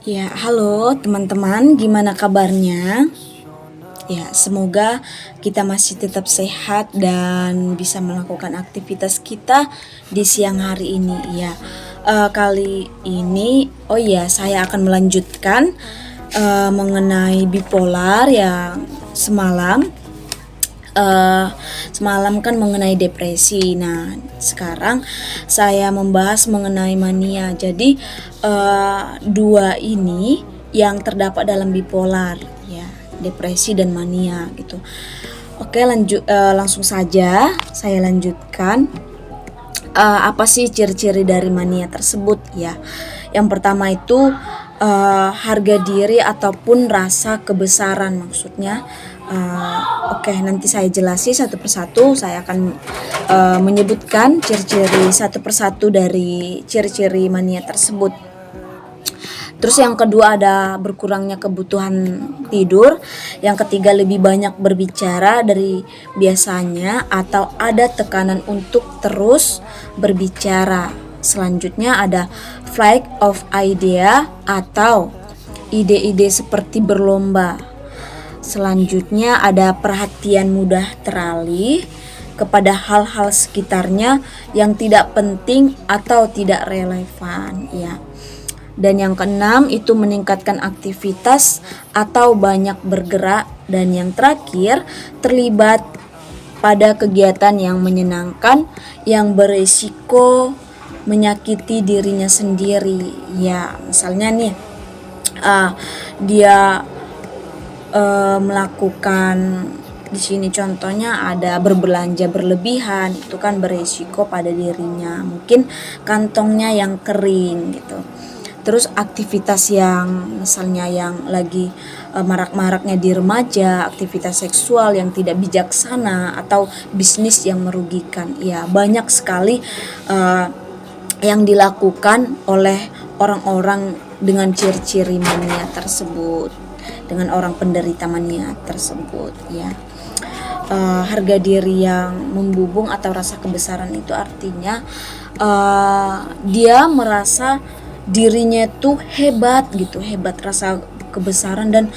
Ya, halo teman-teman, gimana kabarnya? Ya, semoga kita masih tetap sehat dan bisa melakukan aktivitas kita di siang hari ini. Ya, kali ini, oh iya, saya akan melanjutkan mengenai bipolar yang semalam. eh, Semalam kan mengenai depresi. Nah, sekarang saya membahas mengenai mania. Jadi dua ini yang terdapat dalam bipolar, ya, depresi dan mania gitu. Oke, langsung saja saya lanjutkan. Apa sih ciri-ciri dari mania tersebut, ya? Yang pertama itu harga diri ataupun rasa kebesaran, maksudnya. Oke, nanti saya jelasi satu persatu. Saya akan menyebutkan ciri-ciri satu persatu dari ciri-ciri mania tersebut. Terus yang kedua ada berkurangnya kebutuhan tidur. Yang ketiga lebih banyak berbicara dari biasanya atau ada tekanan untuk terus berbicara. Selanjutnya ada flight of idea atau ide-ide seperti berlomba. Selanjutnya ada perhatian mudah teralih kepada hal-hal sekitarnya yang tidak penting atau tidak relevan, ya. Dan yang keenam itu meningkatkan aktivitas atau banyak bergerak. Dan yang terakhir terlibat pada kegiatan yang menyenangkan yang beresiko menyakiti dirinya sendiri. Ya, misalnya nih dia melakukan, di sini contohnya ada berbelanja berlebihan, itu kan beresiko pada dirinya, mungkin kantongnya yang kering gitu. Terus aktivitas yang misalnya yang lagi marak-maraknya di remaja, aktivitas seksual yang tidak bijaksana atau bisnis yang merugikan. Ya, banyak sekali yang dilakukan oleh orang-orang dengan ciri-ciri mania tersebut, dengan orang penderita mania tersebut, ya. Harga diri yang membubung atau rasa kebesaran itu artinya dia merasa dirinya tuh hebat gitu, hebat, rasa kebesaran, dan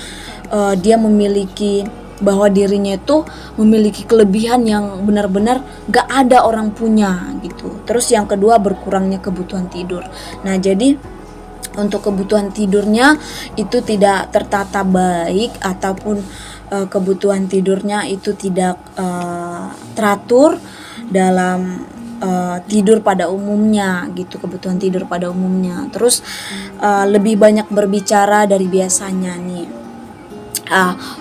dia memiliki bahwa dirinya itu memiliki kelebihan yang benar-benar gak ada orang punya gitu. Terus yang kedua berkurangnya kebutuhan tidur. Nah, jadi untuk kebutuhan tidurnya itu tidak tertata baik ataupun kebutuhan tidurnya itu tidak teratur dalam tidur pada umumnya gitu, kebutuhan tidur pada umumnya. Terus lebih banyak berbicara dari biasanya nih.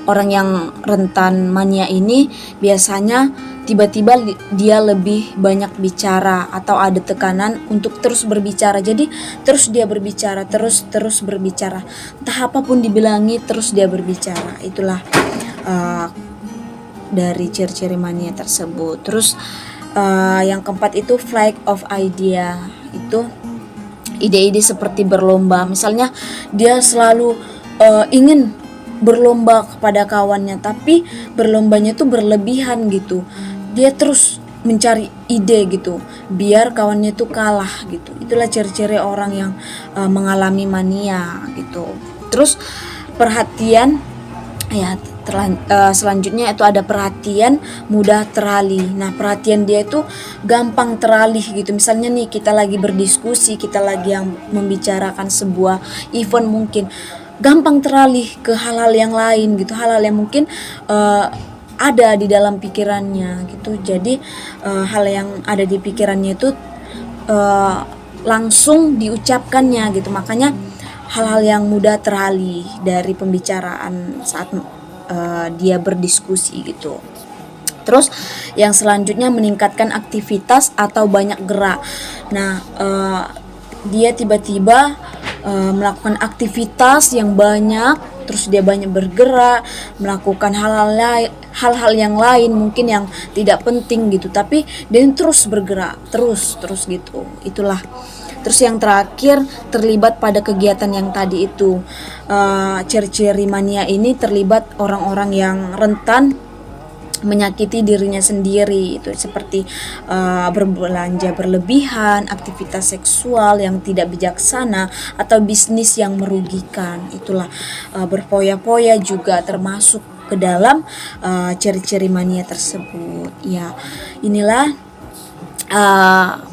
Orang yang rentan mania ini biasanya tiba-tiba dia lebih banyak bicara atau ada tekanan untuk terus berbicara. Jadi terus dia berbicara, terus berbicara. Entah apapun dibilangi terus dia berbicara. Itulah dari ciri-ciri mania tersebut. Terus yang keempat itu flight of idea, itu ide-ide seperti berlomba. Misalnya dia selalu ingin berlomba kepada kawannya, tapi berlombanya tuh berlebihan gitu. Dia terus mencari ide gitu biar kawannya tuh kalah gitu. Itulah ciri-ciri orang yang mengalami mania gitu. Terus perhatian, ya, selanjutnya itu ada perhatian mudah teralih. Nah, perhatian dia itu gampang teralih gitu. Misalnya nih kita lagi berdiskusi, kita lagi yang membicarakan sebuah event, mungkin gampang teralih ke hal-hal yang lain gitu, hal-hal yang mungkin ada di dalam pikirannya gitu. Jadi hal yang ada di pikirannya itu langsung diucapkannya gitu. Makanya hal-hal yang mudah teralih dari pembicaraan saat dia berdiskusi gitu. Terus yang selanjutnya meningkatkan aktivitas atau banyak gerak. Nah, dia tiba-tiba melakukan aktivitas yang banyak, terus dia banyak bergerak, melakukan hal-hal yang lain mungkin yang tidak penting gitu, tapi dia terus bergerak, terus gitu. Itulah. Terus yang terakhir terlibat pada kegiatan yang tadi itu. Ciri-ciri mania ini terlibat orang-orang yang rentan menyakiti dirinya sendiri, itu seperti berbelanja berlebihan, aktivitas seksual yang tidak bijaksana, atau bisnis yang merugikan. Itulah berfoya-foya juga termasuk ke dalam ciri-ciri mania tersebut. Ya, inilah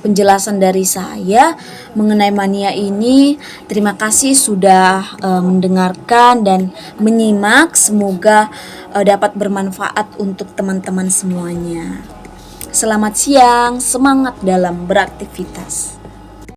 penjelasan dari saya mengenai mania ini. Terima kasih sudah mendengarkan dan menyimak. Semoga dapat bermanfaat untuk teman-teman semuanya. Selamat siang, semangat dalam beraktivitas.